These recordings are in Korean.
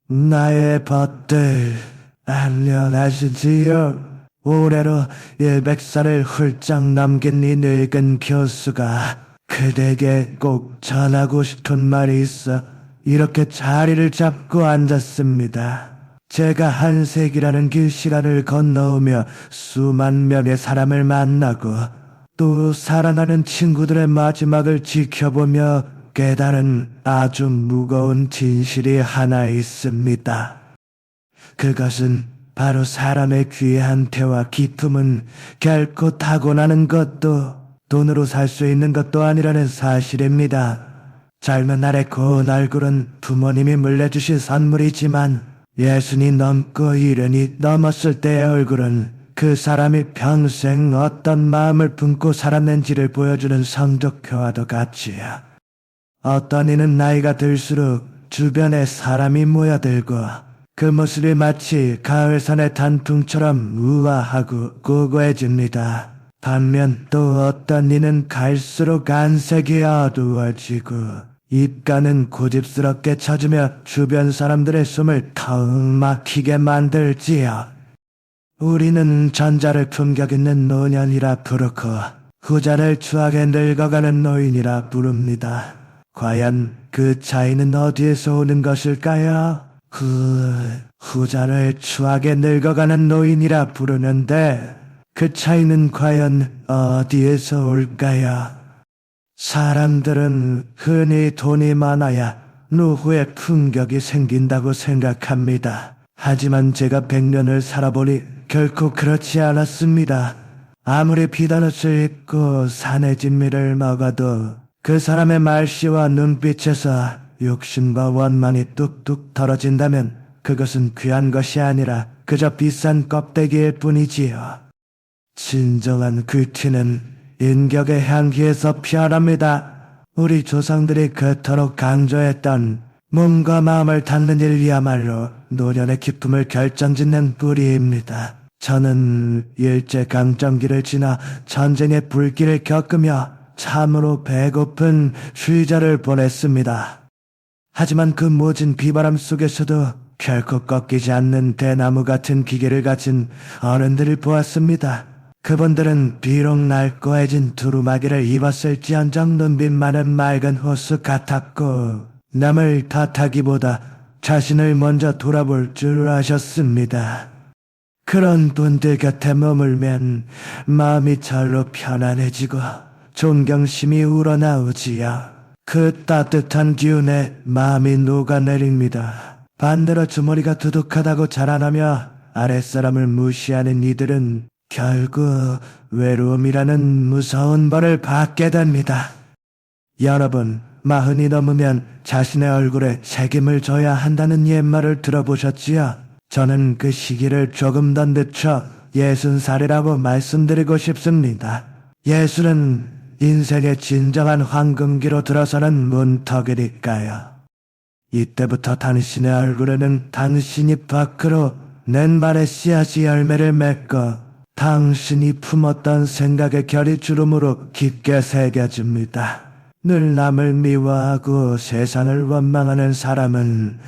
나의 벗들 안녕하시지요. 올해로 100살을 훌쩍 넘긴 이 늙은 교수가 그대에게 꼭 전하고 싶은 말이 있어 이렇게 자리를 잡고 앉았습니다. 제가 한세기라는 그 시간을 건너오며 수만 명의 사람을 만나고 또 살아나는 친구들의 마지막을 지켜보며 깨달은 아주 무거운 진실이 하나 있습니다. 그것은 바로 사람의 귀한테와 기품은 결코 타고나는 것도 돈으로 살 수 있는 것도 아니라는 사실입니다. 젊은 날의 고운 얼굴은 부모님이 물려주신 선물이지만 60이 넘고 70이 넘었을 때의 얼굴은 그 사람이 평생 어떤 마음을 품고 살았는지를 보여주는 성적표와도 같지요. 어떤 이는 나이가 들수록 주변에 사람이 모여들고 그 모습이 마치 가을산의 단풍처럼 우아하고 고고해집니다. 반면 또 어떤 이는 갈수록 안색이 어두워지고 입가는 고집스럽게 쳐주며 주변 사람들의 숨을 턱 막히게 만들지요. 우리는 전자를 품격 있는 노년이라 부르고 후자를 추하게 늙어가는 노인이라 부릅니다. 과연 그 차이는 어디에서 오는 것일까요? 후자를 추하게 늙어가는 노인이라 부르는데 그 차이는 과연 어디에서 올까요? 사람들은 흔히 돈이 많아야 노후에 품격이 생긴다고 생각합니다. 하지만 제가 100년을 살아보니 결코 그렇지 않았습니다. 아무리 비단옷을 입고 산의 진미를 먹어도 그 사람의 말씨와 눈빛에서 욕심과 원망이 뚝뚝 떨어진다면 그것은 귀한 것이 아니라 그저 비싼 껍데기일 뿐이지요. 진정한 귀티는 인격의 향기에서 피어납니다. 우리 조상들이 그토록 강조했던 몸과 마음을 닿는 일이야말로 노년의 기쁨을 결정짓는 뿌리입니다. 저는 일제강점기를 지나 전쟁의 불길을 겪으며 참으로 배고픈 휴자를 보냈습니다. 하지만 그 모진 비바람 속에서도 결코 꺾이지 않는 대나무 같은 기계를 가진 어른들을 보았습니다. 그분들은 비록 낡고해진 두루마기를 입었을지언정 눈빛만은 맑은 호수 같았고 남을 탓하기보다 자신을 먼저 돌아볼 줄 아셨습니다. 그런 분들 곁에 머물면 마음이 절로 편안해지고 존경심이 우러나오지요. 그 따뜻한 기운에 마음이 녹아내립니다. 반대로 주머니가 두둑하다고 자라나며 아랫사람을 무시하는 이들은 결국 외로움이라는 무서운 벌을 받게 됩니다. 여러분, 40이 넘으면 자신의 얼굴에 책임을 져야 한다는 옛말을 들어보셨지요? 저는 그 시기를 조금 더 늦춰 60살이라고 말씀드리고 싶습니다. 60은 인생의 진정한 황금기로 들어서는 문턱이니까요. 이때부터 당신의 얼굴에는 당신이 밖으로 낸 발의 씨앗이 열매를 맺고 당신이 품었던 생각의 결이 주름으로 깊게 새겨집니다. 늘 남을 미워하고 세상을 원망하는 사람은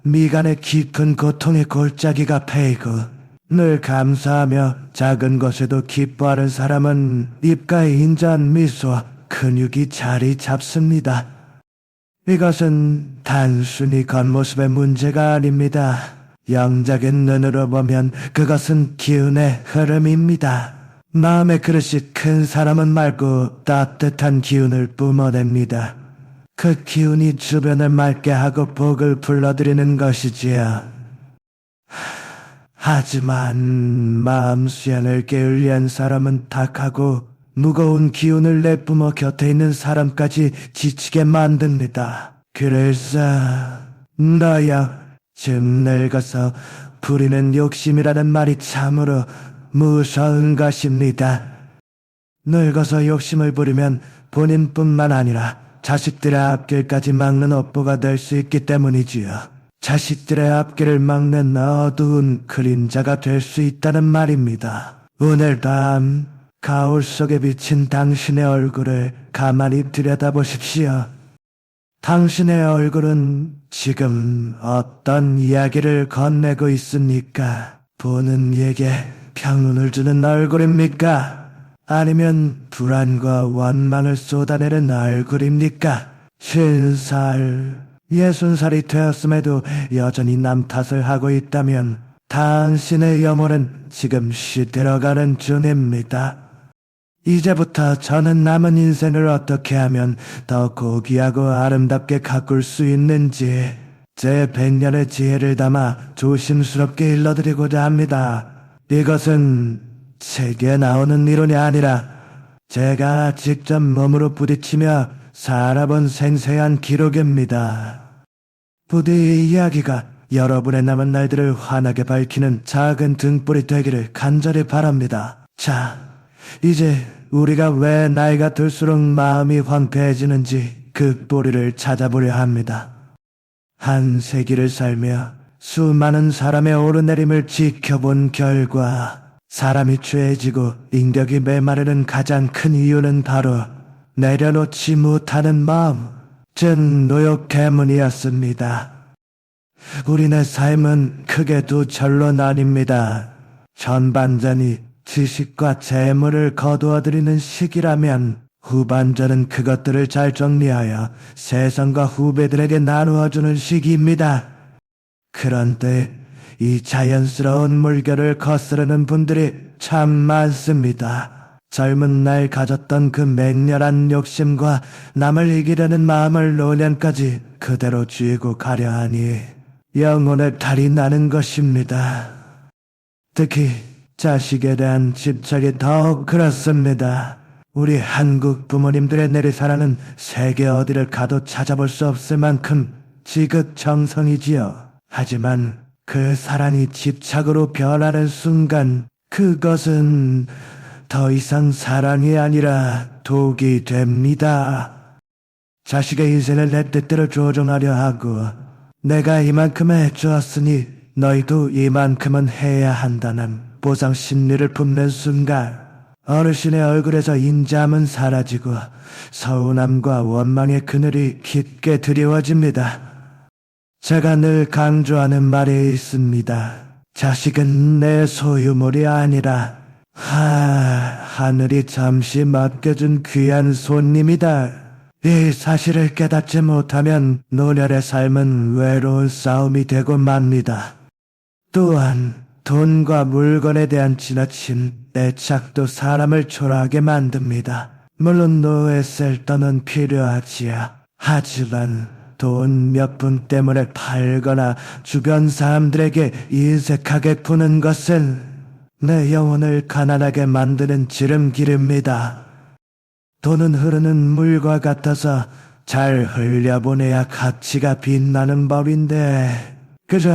미간에 깊은 고통의 골짜기가 패이고 늘 감사하며 작은 것에도 기뻐하는 사람은 입가에 인자한 미소와 근육이 자리 잡습니다. 이것은 단순히 겉모습의 문제가 아닙니다. 영적인 눈으로 보면 그것은 기운의 흐름입니다. 마음의 그릇이 큰 사람은 맑고 따뜻한 기운을 뿜어냅니다. 그 기운이 주변을 맑게 하고 복을 불러들이는 것이지요. 하지만 마음 수양을 게을리한 사람은 탁하고 무거운 기운을 내뿜어 곁에 있는 사람까지 지치게 만듭니다. 그래서 너야 좀 늙어서 부리는 욕심이라는 말이 참으로 무서운 것입니다. 늙어서 욕심을 부리면 본인뿐만 아니라 자식들의 앞길까지 막는 업보가 될 수 있기 때문이지요. 자식들의 앞길을 막는 어두운 그림자가 될 수 있다는 말입니다. 오늘 밤 가을 속에 비친 당신의 얼굴을 가만히 들여다보십시오. 당신의 얼굴은 지금 어떤 이야기를 건네고 있습니까? 보는 이에게 평온을 주는 얼굴입니까? 아니면 불안과 원망을 쏟아내는 얼굴입니까? 50살, 60살이 되었음에도 여전히 남 탓을 하고 있다면 당신의 영혼은 지금 시들어가는 중입니다. 이제부터 저는 남은 인생을 어떻게 하면 더 고귀하고 아름답게 가꿀 수 있는지 제 100년의 지혜를 담아 조심스럽게 일러드리고자 합니다. 이것은 책에 나오는 이론이 아니라 제가 직접 몸으로 부딪히며 살아본 생생한 기록입니다. 부디 이 이야기가 여러분의 남은 날들을 환하게 밝히는 작은 등불이 되기를 간절히 바랍니다. 자, 이제 우리가 왜 나이가 들수록 마음이 황폐해지는지 그 뿌리를 찾아보려 합니다. 한 세기를 살며 수많은 사람의 오르내림을 지켜본 결과 사람이 죄해지고 인격이 메마르는 가장 큰 이유는 바로 내려놓지 못하는 마음, 즉 노역 때문이었습니다. 우리네 삶은 크게 두 절로 나뉩니다. 전반전이 지식과 재물을 거두어들이는 시기라면 후반전은 그것들을 잘 정리하여 세상과 후배들에게 나누어주는 시기입니다. 그런데 이 자연스러운 물결을 거스르는 분들이 참 많습니다. 젊은 날 가졌던 그 맹렬한 욕심과 남을 이기려는 마음을 노년까지 그대로 쥐고 가려 하니 영혼의 탈이 나는 것입니다. 특히 자식에 대한 집착이 더욱 그렇습니다. 우리 한국 부모님들의 내리사랑은 세계 어디를 가도 찾아볼 수 없을 만큼 지극정성이지요. 하지만 그 사랑이 집착으로 변하는 순간 그것은 더 이상 사랑이 아니라 독이 됩니다. 자식의 인생을 내 뜻대로 조종하려 하고 내가 이만큼 해주었으니 너희도 이만큼은 해야 한다는 보상 심리를 품는 순간 어르신의 얼굴에서 인자함은 사라지고 서운함과 원망의 그늘이 깊게 드리워집니다. 제가 늘 강조하는 말이 있습니다. 자식은 내 소유물이 아니라 하늘이 잠시 맡겨준 귀한 손님이다. 이 사실을 깨닫지 못하면 노년의 삶은 외로운 싸움이 되고 맙니다. 또한 돈과 물건에 대한 지나친 애착도 사람을 초라하게 만듭니다. 물론 노예 쓸데는 필요하지요. 하지만 돈 몇 푼 때문에 팔거나 주변 사람들에게 인색하게 구는 것은 내 영혼을 가난하게 만드는 지름길입니다. 돈은 흐르는 물과 같아서 잘 흘려보내야 가치가 빛나는 법인데 그저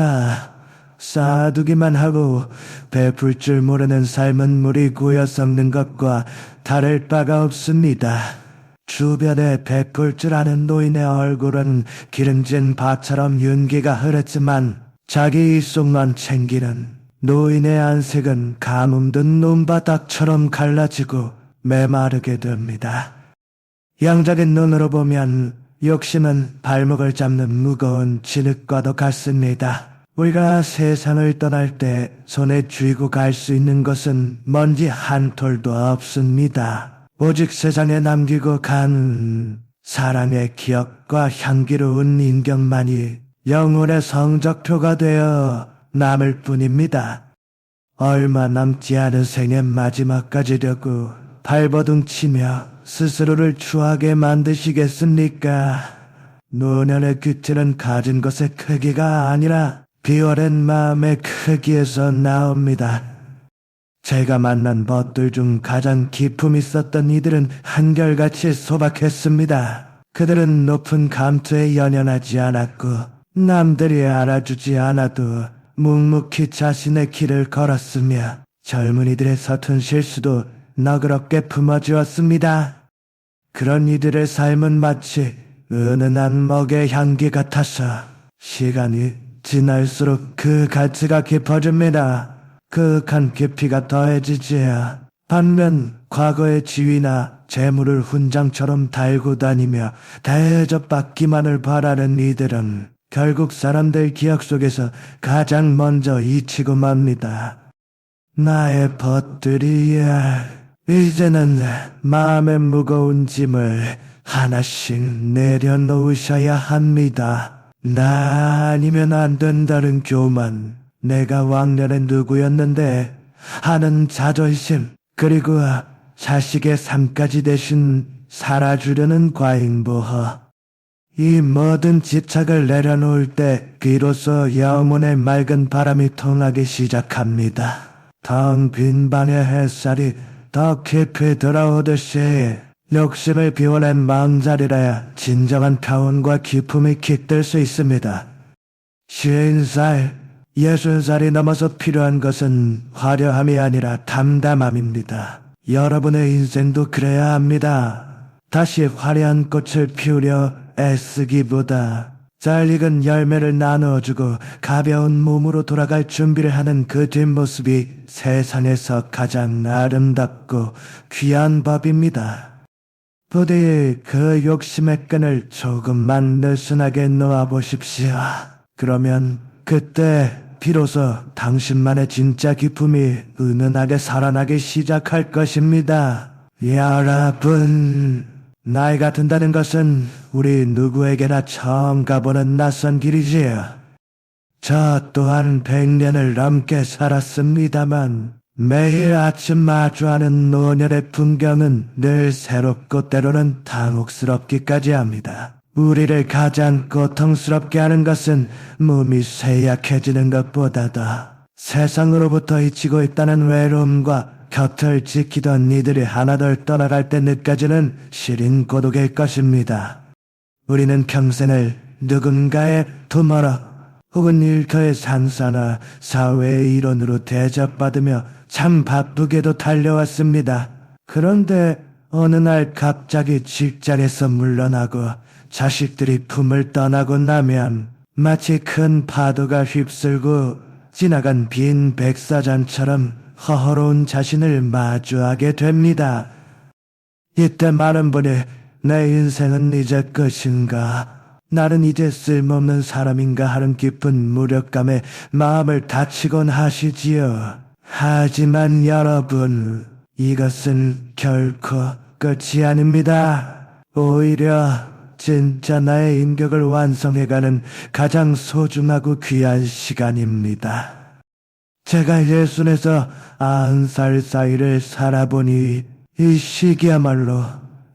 쌓아두기만 하고 베풀 줄 모르는 삶은 물이 고여 썩는 것과 다를 바가 없습니다. 주변에 베풀 줄 아는 노인의 얼굴은 기름진 밭처럼 윤기가 흐르지만 자기 입속만 챙기는 노인의 안색은 가뭄 든 논바닥처럼 갈라지고 메마르게 됩니다. 양적인 눈으로 보면 욕심은 발목을 잡는 무거운 진흙과도 같습니다. 우리가 세상을 떠날 때 손에 쥐고 갈 수 있는 것은 먼지 한 톨도 없습니다. 오직 세상에 남기고 간 사람의 기억과 향기로운 인격만이 영혼의 성적표가 되어 남을 뿐입니다. 얼마 남지 않은 생의 마지막까지 되고 발버둥 치며 스스로를 추하게 만드시겠습니까? 노년의 규칙은 가진 것의 크기가 아니라 비워낸 마음의 크기에서 나옵니다. 제가 만난 벗들 중 가장 기품 있었던 이들은 한결같이 소박했습니다. 그들은 높은 감투에 연연하지 않았고 남들이 알아주지 않아도 묵묵히 자신의 길을 걸었으며 젊은이들의 서툰 실수도 너그럽게 품어주었습니다. 그런 이들의 삶은 마치 은은한 먹의 향기 같아서 시간이 지날수록 그 가치가 깊어집니다. 그윽한 깊이가 더해지지요. 반면 과거의 지위나 재물을 훈장처럼 달고 다니며 대접받기만을 바라는 이들은 결국 사람들 기억 속에서 가장 먼저 잊히고 맙니다. 나의 벗들이야, 이제는 마음의 무거운 짐을 하나씩 내려놓으셔야 합니다. 나 아니면 안 된다는 교만, 내가 왕년에 누구였는데 하는 자존심, 그리고 자식의 삶까지 대신 살아주려는 과잉보허. 이 모든 집착을 내려놓을 때 비로소 영혼의 맑은 바람이 통하기 시작합니다. 텅 빈 방의 햇살이 더 깊이 들어오듯이 욕심을 비워낸 마음자리라야 진정한 평온과 기쁨이 깃들 수 있습니다. 50살, 60살이 넘어서 필요한 것은 화려함이 아니라 담담함입니다. 여러분의 인생도 그래야 합니다. 다시 화려한 꽃을 피우려 애쓰기보다 잘 익은 열매를 나누어주고 가벼운 몸으로 돌아갈 준비를 하는 그 뒷모습이 세상에서 가장 아름답고 귀한 법입니다. 부디 그 욕심의 끈을 조금만 느슨하게 놓아보십시오. 그러면 그때 비로소 당신만의 진짜 기쁨이 은은하게 살아나기 시작할 것입니다. 여러분, 나이가 든다는 것은 우리 누구에게나 처음 가보는 낯선 길이지요. 저 또한 100년을 넘게 살았습니다만 매일 아침 마주하는 노년의 풍경은 늘 새롭고 때로는 당혹스럽기까지 합니다. 우리를 가장 고통스럽게 하는 것은 몸이 쇠약해지는 것보다도 세상으로부터 잊히고 있다는 외로움과 곁을 지키던 이들이 하나둘 떠나갈 때 느껴지는 시린 고독일 것입니다. 우리는 평생을 누군가의 투머러 혹은 일터의 상사나 사회의 일원으로 대접받으며 참 바쁘게도 달려왔습니다. 그런데 어느 날 갑자기 직장에서 물러나고 자식들이 품을 떠나고 나면 마치 큰 파도가 휩쓸고 지나간 빈 백사장처럼 허허로운 자신을 마주하게 됩니다. 이때 많은 분이 내 인생은 이제 끝인가? 나는 이제 쓸모없는 사람인가 하는 깊은 무력감에 마음을 다치곤 하시지요. 하지만 여러분, 이것은 결코 끝이 아닙니다. 오히려 진짜 나의 인격을 완성해가는 가장 소중하고 귀한 시간입니다. 제가 60에서 90살 사이를 살아보니 이 시기야말로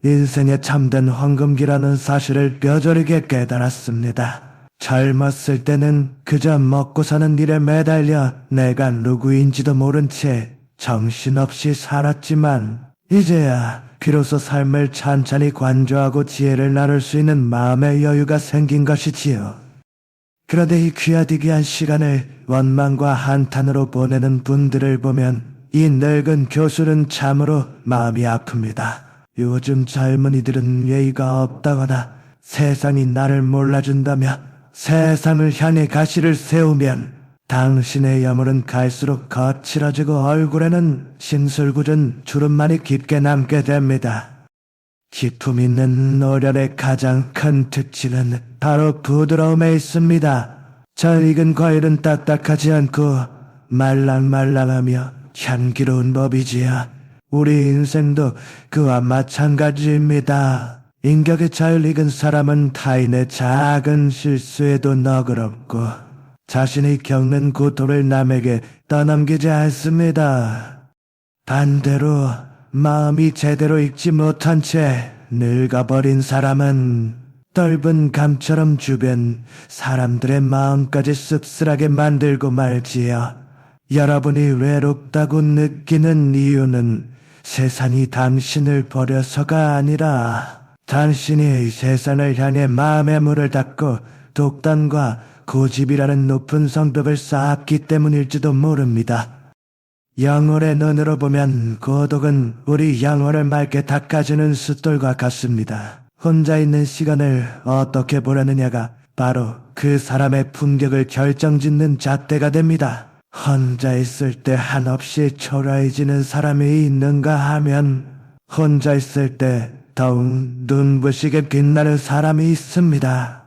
인생의 참된 황금기라는 사실을 뼈저리게 깨달았습니다. 젊었을 때는 그저 먹고 사는 일에 매달려 내가 누구인지도 모른 채 정신없이 살았지만 이제야 비로소 삶을 찬찬히 관조하고 지혜를 나눌 수 있는 마음의 여유가 생긴 것이지요. 그런데 이 귀하디귀한 시간을 원망과 한탄으로 보내는 분들을 보면 이 늙은 교수는 참으로 마음이 아픕니다. 요즘 젊은이들은 예의가 없다거나 세상이 나를 몰라준다며 세상을 향해 가시를 세우면 당신의 여물은 갈수록 거칠어지고 얼굴에는 심술궂은 주름만이 깊게 남게 됩니다. 기품 있는 노련의 가장 큰 특징은 바로 부드러움에 있습니다. 잘 익은 과일은 딱딱하지 않고 말랑말랑하며 향기로운 법이지요. 우리 인생도 그와 마찬가지입니다. 인격이 잘 익은 사람은 타인의 작은 실수에도 너그럽고 자신이 겪는 고통을 남에게 떠넘기지 않습니다. 반대로 마음이 제대로 익지 못한 채 늙어버린 사람은 떫은 감처럼 주변 사람들의 마음까지 씁쓸하게 만들고 말지요. 여러분이 외롭다고 느끼는 이유는 세상이 당신을 버려서가 아니라 당신이 세상을 향해 마음의 문을 닫고 독단과 고집이라는 높은 성벽을 쌓았기 때문일지도 모릅니다. 영혼의 눈으로 보면 고독은 우리 영혼을 맑게 닦아주는 숫돌과 같습니다. 혼자 있는 시간을 어떻게 보내느냐가 바로 그 사람의 품격을 결정짓는 잣대가 됩니다. 혼자 있을 때 한없이 초라해지는 사람이 있는가 하면 혼자 있을 때 더욱 눈부시게 빛나는 사람이 있습니다.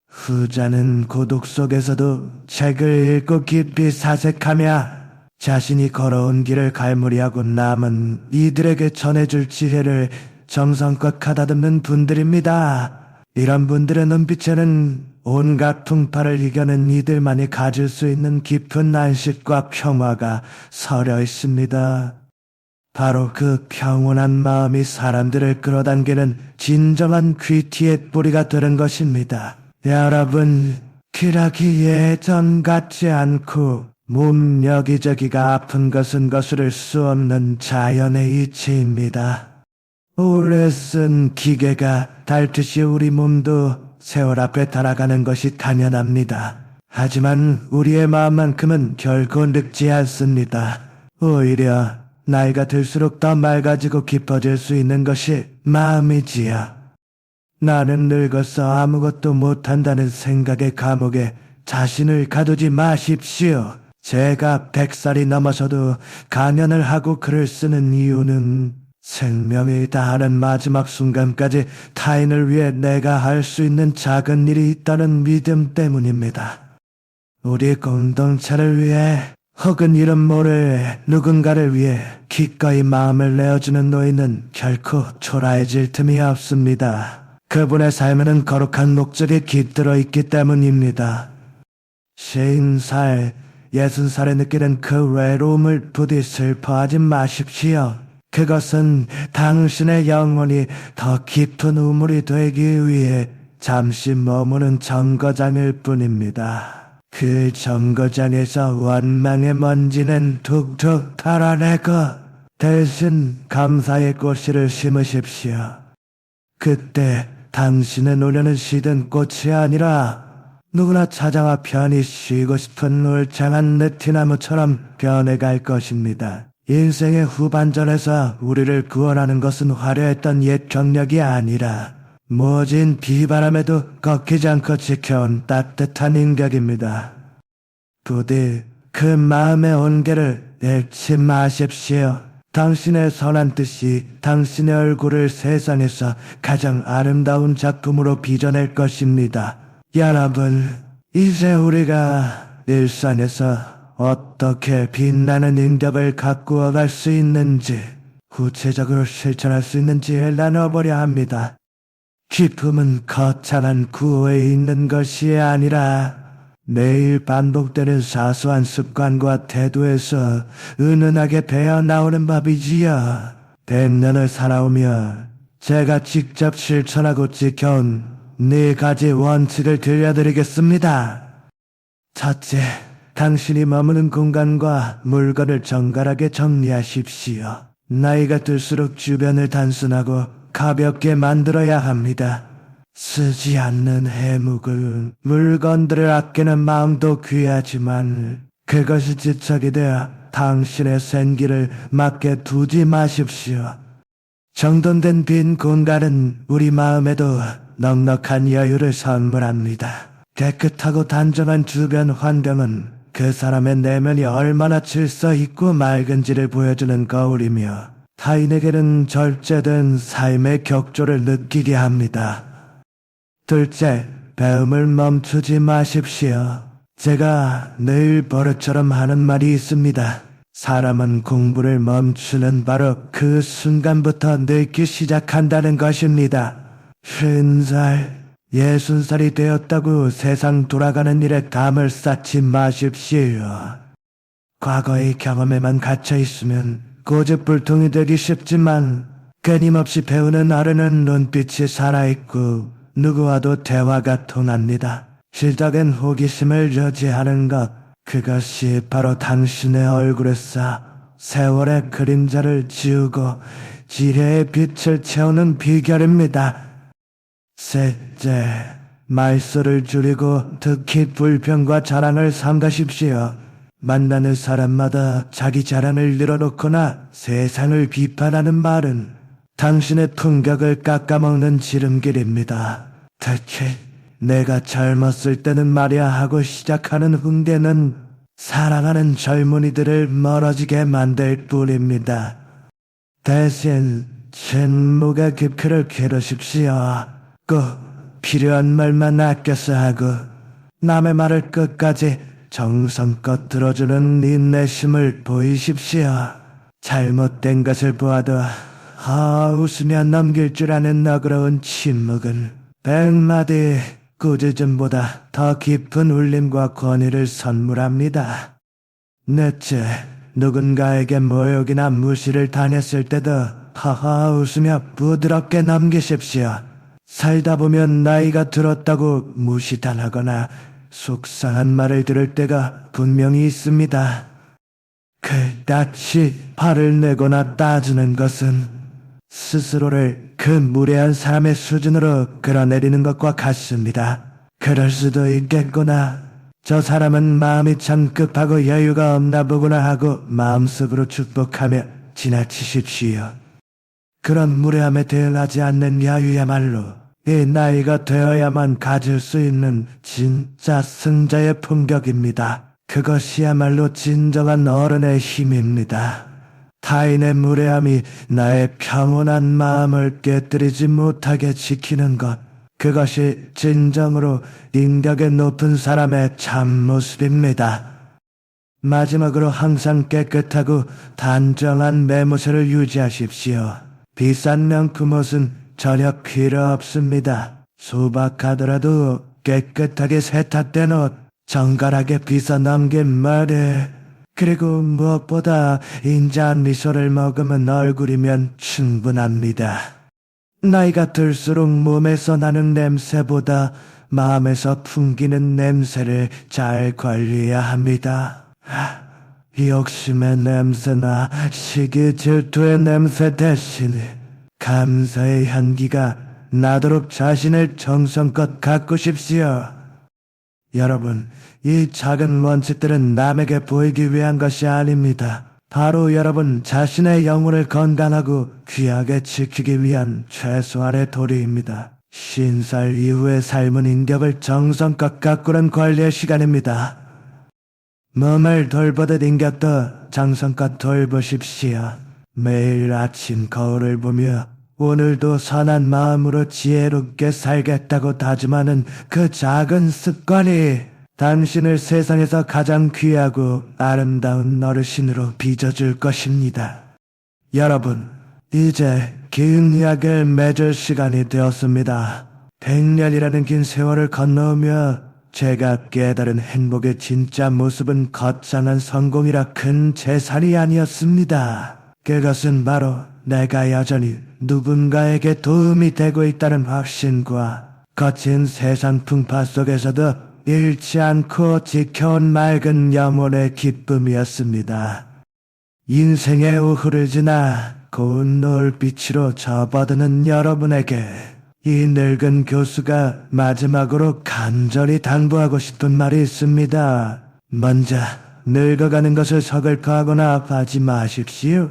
후자는 고독 속에서도 책을 읽고 깊이 사색하며 자신이 걸어온 길을 갈무리하고 남은 이들에게 전해줄 지혜를 정성껏 가다듬는 분들입니다. 이런 분들의 눈빛에는 온갖 풍파를 이겨낸 이들만이 가질 수 있는 깊은 안식과 평화가 서려 있습니다. 바로 그 평온한 마음이 사람들을 끌어당기는 진정한 퀴티의 뿌리가 되는 것입니다. 여러분, qui락이 예전 같지 않고 몸 여기저기가 아픈 것은 거스를 수 없는 자연의 이치입니다. 오래 쓴 기계가 닳듯이 우리 몸도 세월 앞에 달아가는 것이 당연합니다. 하지만 우리의 마음만큼은 결코 늙지 않습니다. 오히려 나이가 들수록 더 맑아지고 깊어질 수 있는 것이 마음이지요. 나는 늙어서 아무것도 못한다는 생각의 감옥에 자신을 가두지 마십시오. 제가 100살이 넘어서도 강연을 하고 글을 쓰는 이유는 생명이 다하는 마지막 순간까지 타인을 위해 내가 할 수 있는 작은 일이 있다는 믿음 때문입니다. 우리 공동체를 위해 혹은 이름 모를 누군가를 위해 기꺼이 마음을 내어주는 노인은 결코 초라해질 틈이 없습니다. 그분의 삶에는 거룩한 목적이 깃들어 있기 때문입니다. 50살, 60살에 느끼는 그 외로움을 부디 슬퍼하지 마십시오. 그것은 당신의 영혼이 더 깊은 우물이 되기 위해 잠시 머무는 정거장일 뿐입니다. 그 정거장에서 원망의 먼지는 툭툭 털어내고 대신 감사의 꽃씨를 심으십시오. 그때 당신의 노년은 시든 꽃이 아니라 누구나 찾아와 편히 쉬고 싶은 울창한 느티나무처럼 변해갈 것입니다. 인생의 후반전에서 우리를 구원하는 것은 화려했던 옛 경력이 아니라 모진 비바람에도 꺾이지 않고 지켜온 따뜻한 인격입니다. 부디 그 마음의 온기를 잃지 마십시오. 당신의 선한 뜻이 당신의 얼굴을 세상에서 가장 아름다운 작품으로 빚어낼 것입니다. 여러분, 이제 우리가 일상에서 어떻게 빛나는 인격을 가꾸어 갈 수 있는지, 구체적으로 실천할 수 있는지를 나눠보려 합니다. 기쁨은 거창한 구호에 있는 것이 아니라 매일 반복되는 사소한 습관과 태도에서 은은하게 배어나오는 법이지요. 100년을 살아오며 제가 직접 실천하고 지켜온 4가지 원칙을 들려드리겠습니다. 첫째, 당신이 머무는 공간과 물건을 정갈하게 정리하십시오. 나이가 들수록 주변을 단순하고 가볍게 만들어야 합니다. 쓰지 않는 해묵은 물건들을 아끼는 마음도 귀하지만 그것이 지척이 되어 당신의 생기를 막게 두지 마십시오. 정돈된 빈 공간은 우리 마음에도 넉넉한 여유를 선물합니다. 깨끗하고 단정한 주변 환경은 그 사람의 내면이 얼마나 질서 있고 맑은지를 보여주는 거울이며 타인에게는 절제된 삶의 격조를 느끼게 합니다. 둘째, 배움을 멈추지 마십시오. 제가 늘 버릇처럼 하는 말이 있습니다. 사람은 공부를 멈추는 바로 그 순간부터 늙기 시작한다는 것입니다. 50살, 60살이 되었다고 세상 돌아가는 일에 감을 쌓지 마십시오. 과거의 경험에만 갇혀 있으면 고집불통이 되기 쉽지만 끊임없이 배우는 어른은 눈빛이 살아있고 누구와도 대화가 통합니다. 시작엔 호기심을 유지하는 것, 그것이 바로 당신의 얼굴에서 세월의 그림자를 지우고 지혜의 빛을 채우는 비결입니다. 셋째, 말수를 줄이고 특히 불평과 자랑을 삼가십시오. 만나는 사람마다 자기 자랑을 늘어놓거나 세상을 비판하는 말은 당신의 품격을 깎아먹는 지름길입니다. 특히 내가 젊었을 때는 말이야 하고 시작하는 훈계는 사랑하는 젊은이들을 멀어지게 만들 뿐입니다. 대신 침묵의 깊이를 기르십시오. 꼭 필요한 말만 아껴서 하고 남의 말을 끝까지 정성껏 들어주는 인내심을 보이십시오. 잘못된 것을 보아도 웃으며 넘길 줄 아는 너그러운 침묵은 100마디 꾸짖음보다 더 깊은 울림과 권위를 선물합니다. 넷째, 누군가에게 모욕이나 무시를 당했을 때도 웃으며 부드럽게 넘기십시오. 살다 보면 나이가 들었다고 무시당하거나 속상한 말을 들을 때가 분명히 있습니다. 그다지 화를 내거나 따지는 것은 스스로를 그 무례한 사람의 수준으로 끌어내리는 것과 같습니다. 그럴 수도 있겠구나. 저 사람은 마음이 참 급하고 여유가 없나 보구나 하고 마음속으로 축복하며 지나치십시오. 그런 무례함에 대응하지 않는 여유야말로 이 나이가 되어야만 가질 수 있는 진짜 승자의 품격입니다. 그것이야말로 진정한 어른의 힘입니다. 타인의 무례함이 나의 평온한 마음을 깨뜨리지 못하게 지키는 것, 그것이 진정으로 인격의 높은 사람의 참모습입니다. 마지막으로 항상 깨끗하고 단정한 매모새를 유지하십시오. 비싼 명품옷은 전혀 필요 없습니다. 소박하더라도 깨끗하게 세탁된 옷, 정갈하게 빗어 넘긴 머리, 그리고 무엇보다 인자한 미소를 머금은 얼굴이면 충분합니다. 나이가 들수록 몸에서 나는 냄새보다 마음에서 풍기는 냄새를 잘 관리해야 합니다. 욕심의 냄새나 시기 질투의 냄새 대신에 감사의 향기가 나도록 자신을 정성껏 가꾸십시오. 여러분, 이 작은 원칙들은 남에게 보이기 위한 것이 아닙니다. 바로 여러분 자신의 영혼을 건강하고 귀하게 지키기 위한 최소한의 도리입니다. 50살 이후의 삶은 인격을 정성껏 가꾸는 관리의 시간입니다. 몸을 돌보듯 인격도 정성껏 돌보십시오. 매일 아침 거울을 보며 오늘도 선한 마음으로 지혜롭게 살겠다고 다짐하는 그 작은 습관이 당신을 세상에서 가장 귀하고 아름다운 어르신으로 빚어줄 것입니다. 여러분, 이제 긴 이야기를 맺을 시간이 되었습니다. 100년이라는 긴 세월을 건너오며 제가 깨달은 행복의 진짜 모습은 거창한 성공이라 큰 재산이 아니었습니다. 그것은 바로 내가 여전히 누군가에게 도움이 되고 있다는 확신과 거친 세상 풍파 속에서도 잃지 않고 지켜온 맑은 영혼의 기쁨이었습니다. 인생의 우후를 지나 고운 노을빛으로 접어드는 여러분에게 이 늙은 교수가 마지막으로 간절히 당부하고 싶은 말이 있습니다. 먼저 늙어가는 것을 서글퍼하거나 아파하지 마십시오.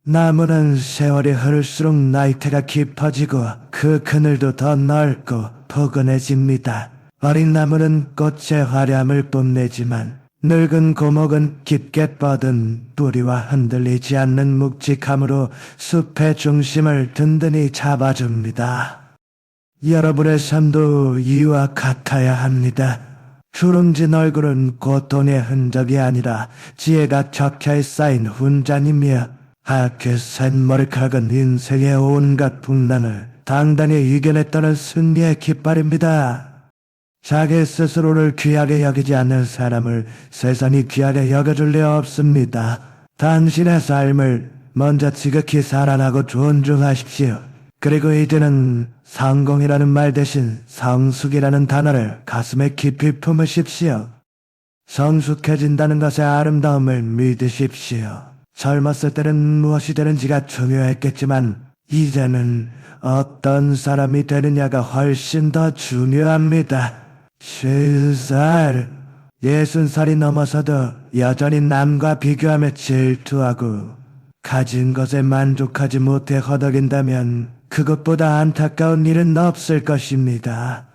나무는 세월이 흐를수록 나이테가 깊어지고 그 그늘도 더 넓고 포근해집니다. 어린 나무는 꽃의 화려함을 뽐내지만 늙은 고목은 깊게 뻗은 뿌리와 흔들리지 않는 묵직함으로 숲의 중심을 든든히 잡아줍니다. 여러분의 삶도 이와 같아야 합니다. 주름진 얼굴은 고통의 흔적이 아니라 지혜가 적혀에 쌓인 훈장이며 하얗게 샌 머리카락은 인생의 온갖 풍랑을 당당히 이겨냈다는 승리의 깃발입니다. 자기 스스로를 귀하게 여기지 않는 사람을 세상이 귀하게 여겨줄 리 없습니다. 당신의 삶을 먼저 지극히 사랑하고 존중하십시오. 그리고 이제는 성공이라는 말 대신 성숙이라는 단어를 가슴에 깊이 품으십시오. 성숙해진다는 것의 아름다움을 믿으십시오. 젊었을 때는 무엇이 되는지가 중요했겠지만 이제는 어떤 사람이 되느냐가 훨씬 더 중요합니다. 50살, 60살이 넘어서도 여전히 남과 비교하며 질투하고 가진 것에 만족하지 못해 허덕인다면 그것보다 안타까운 일은 없을 것입니다.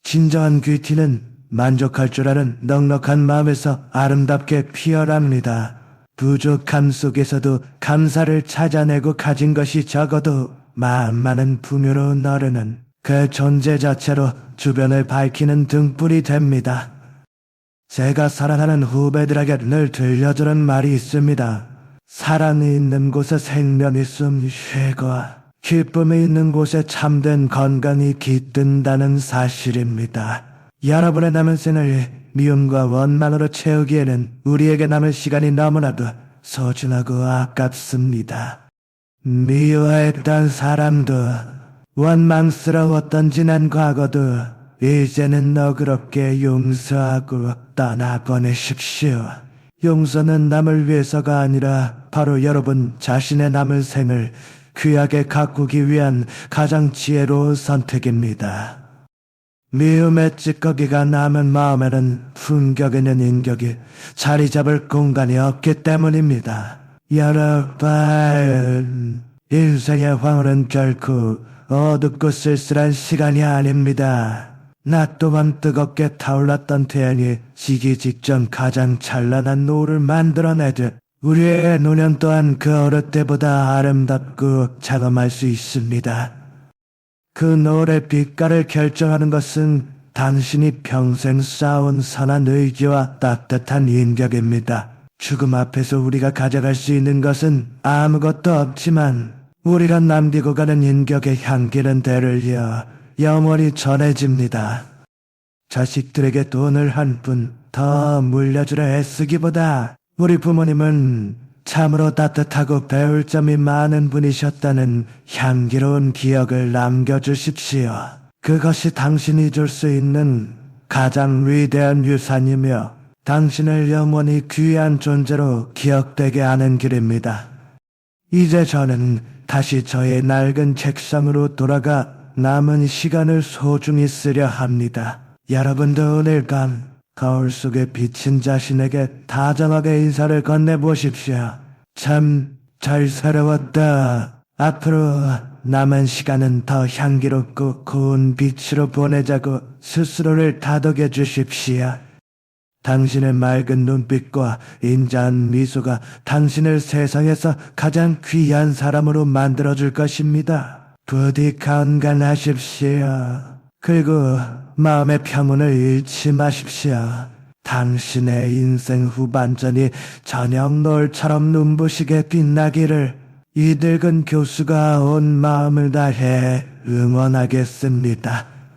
진정한 귀티는 만족할 줄 아는 넉넉한 마음에서 아름답게 피어납니다. 부족함 속에서도 감사를 찾아내고 가진 것이 적어도 마음만은 풍요로운 어른은 그 존재 자체로 주변을 밝히는 등불이 됩니다. 제가 사랑하는 후배들에게 늘 들려주는 말이 있습니다. 사랑이 있는 곳에 생명이 숨쉬고 기쁨이 있는 곳에 참된 건강이 깃든다는 사실입니다. 여러분의 남은 생을 미움과 원망으로 채우기에는 우리에게 남을 시간이 너무나도 소중하고 아깝습니다. 미워했던 사람도 원망스러웠던 지난 과거도 이제는 너그럽게 용서하고 떠나보내십시오. 용서는 남을 위해서가 아니라 바로 여러분 자신의 남은 생을 귀하게 가꾸기 위한 가장 지혜로운 선택입니다. 미움의 찌꺼기가 남은 마음에는 품격있는 인격이 자리 잡을 공간이 없기 때문입니다. 여러분, 인생의 황홀은 결코 어둡고 쓸쓸한 시간이 아닙니다. 낮 동안 뜨겁게 타올랐던 태양이 지기 직전 가장 찬란한 노을을 만들어내듯 우리의 노년 또한 그 어느 때보다 아름답고 자그마할 수 있습니다. 그 노을의 빛깔을 결정하는 것은 당신이 평생 쌓아온 선한 의지와 따뜻한 인격입니다. 죽음 앞에서 우리가 가져갈 수 있는 것은 아무것도 없지만 우리가 남기고 가는 인격의 향기는 대를 이어 영원히 전해집니다. 자식들에게 돈을 한 푼 더 물려주려 애쓰기보다 우리 부모님은 참으로 따뜻하고 배울 점이 많은 분이셨다는 향기로운 기억을 남겨주십시오. 그것이 당신이 줄 수 있는 가장 위대한 유산이며 당신을 영원히 귀한 존재로 기억되게 하는 길입니다. 이제 저는 다시 저의 낡은 책상으로 돌아가 남은 시간을 소중히 쓰려 합니다. 여러분도 오늘 밤 거울 속에 비친 자신에게 다정하게 인사를 건네보십시오. 참 잘 살아왔다. 앞으로 남은 시간은 더 향기롭고 고운 빛으로 보내자고 스스로를 다독여 주십시오. 당신의 맑은 눈빛과 인자한 미소가 당신을 세상에서 가장 귀한 사람으로 만들어줄 것입니다. 부디 건강하십시오. 그리고 마음의 평온을 잃지 마십시오. 당신의 인생 후반전이 저녁 노을처럼 눈부시게 빛나기를 이 늙은 교수가 온 마음을 다해 응원하겠습니다.